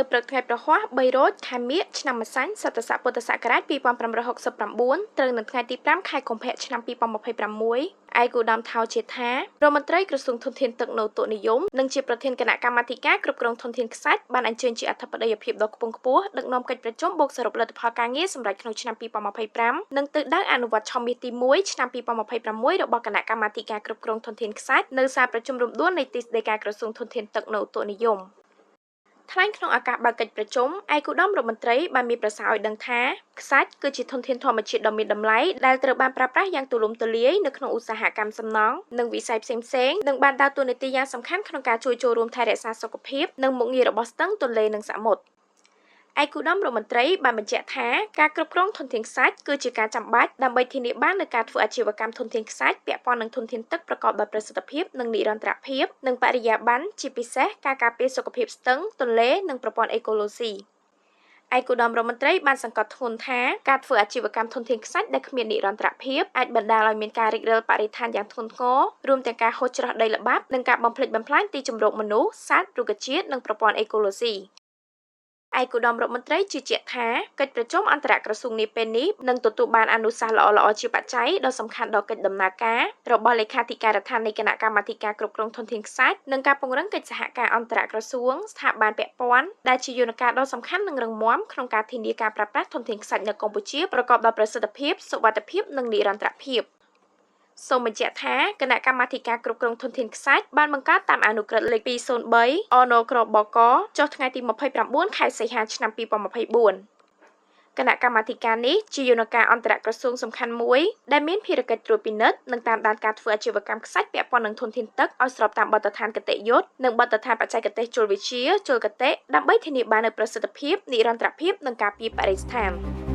នៅព្រឹកថ្ងៃប្រហ័ស3រោចខែមិញឆ្នាំម្សាញ់សតស័កពុទ្ធសករាជ2569ត្រូវនៅថ្ងៃទី5ខែកុម្ភៈឆ្នាំ2026ឯកឧត្តមថៅជាថារដ្ឋមន្ត្រីក្រសួងធនធានទឹកនៅតុនិយមនិងជាប្រធានគណៈកម្មាធិការគ្រប់គ្រងធនធានខ្សាច់បានអញ្ជើញជាអធិបតីភាពដ៏ខ្ពង់ខ្ពស់ដឹកនាំកិច្ចប្រជុំបូកសរុបលទ្ធផលការងារសម្រាប់ក្នុងឆ្នាំ2025និងទិសដៅអនុវត្តឆមាសទី1ឆ្នាំ2026របស់គណៈកម្មាធិការគ្រប់គ្រងធនធានខ្សាច់នៅសាលប្រជុំរំដួលនៃទីស្តីការក្រសួងធនធានទឹកនៅតុនិយមថ្លែងក្នុងឱកាសបើកកិច្ចប្រជុំឯកឧត្តមរដ្ឋមន្ត្រីបានមានប្រសាសន៍ឲ្យដឹងថាខ្សាច់គឺជាធនធានធម្មជាតិដ៏មានតម្លៃដែលត្រូវបានប្រើប្រាស់យ៉ាងទូលំទូលាយនៅក្នុងឧស្សាហកម្មសំណង់និងវិស័យផ្សេងៗនិងបានដើរតួនាទីយ៉ាងសំខាន់ក្នុងការជួយចូលរួមថែរក្សាសុខភាពនិងមុខងាររបស់ស្ទឹងទន្លេនិងសមុទ្រឯកឧត្តមរដ្ឋមន្ត្រីបានបញ្ជាក់ថាការគ្រប់គ្រងធនធានខ្សាច់គឺជាការចាំបាច់ដើម្បីធានាបាននូវការធ្វើអាជីវកម្មធនធានខ្សាច់ពាក់ព័ន្ធនឹងធនធានទឹកប្រកបដោយប្រសិទ្ធភាពនិងនិរន្តរភាពនិងបរិយាបន្នជាពិសេសការការពារសុខភាពស្ទឹងទន្លេនិងប្រព័ន្ធអេកូឡូស៊ីឯកឧត្តមរដ្ឋមន្ត្រីបានសង្កត់ធ្ងន់ថាការធ្វើអាជីវកម្មធនធានខ្សាច់ដែលគ្មាននិរន្តរភាពអាចបណ្ដាលឲ្យមានការរិចរិលបរិស្ថានយ៉ាងធ្ងន់ធ្ងររួមទាំងការហូរច្រោះដីល្បាប់និងការបំផ្លិចបំផ្លាញទីជម្រកមនុស្សសត្វរុក្ខជាតិនិងប្រព័ន្ធអេកូឡូស៊ីឯកឧត្តមរដ្ឋមន្ត្រីជឿជាក់ថាកិច្ចប្រជុំអន្តរក្រសួងនាពេលនេះនឹងទទួលបានអនុសាសន៍ល្អៗជាបច្ច័យដ៏សំខាន់ដល់កិច្ចដំណើរការរបស់លេខាធិការដ្ឋាននៃគណៈកម្មាធិការគ្រប់គ្រងធនធានខ្សាច់និងការពង្រឹងកិច្ចសហការអន្តរក្រសួងស្ថាប័នពាក់ព័ន្ធដែលជាយន្តការដ៏សំខាន់និងរឹងមាំក្នុងការធានាការប្រើប្រាស់ធនធានខ្សាច់នៅកម្ពុជាប្រកបដោយប្រសិទ្ធភាពសុវត្ថិភាពនិងនិរន្តរភាពសូមបញ្ជាក់ថាគណៈកម្មាធិការគ្រប់គ្រងធនធានខ្សាច់បានបង្កើតតាមអនុក្រឹត្យលេខ203អនក្របកចុះថ្ងៃទី29ខែសីហាឆ្នាំ2024គណៈកម្មាធិការនេះជាយន្តការអន្តរក្រសួងសំខាន់មួយដែលមានភារកិច្ចត្រួតពិនិត្យនិងតាមដានការធ្វើអាជីវកម្មខ្សាច់ពាក់ព័ន្ធនឹងធនធានទឹកឲ្យស្របតាមបទដ្ឋានគតិយុត្តនិងបទដ្ឋានបច្ចេកទេសជលវិទ្យាជលគតិដើម្បីធានាបាននូវប្រសិទ្ធភាពនិរន្តរភាពនិងការពារបរិស្ថាន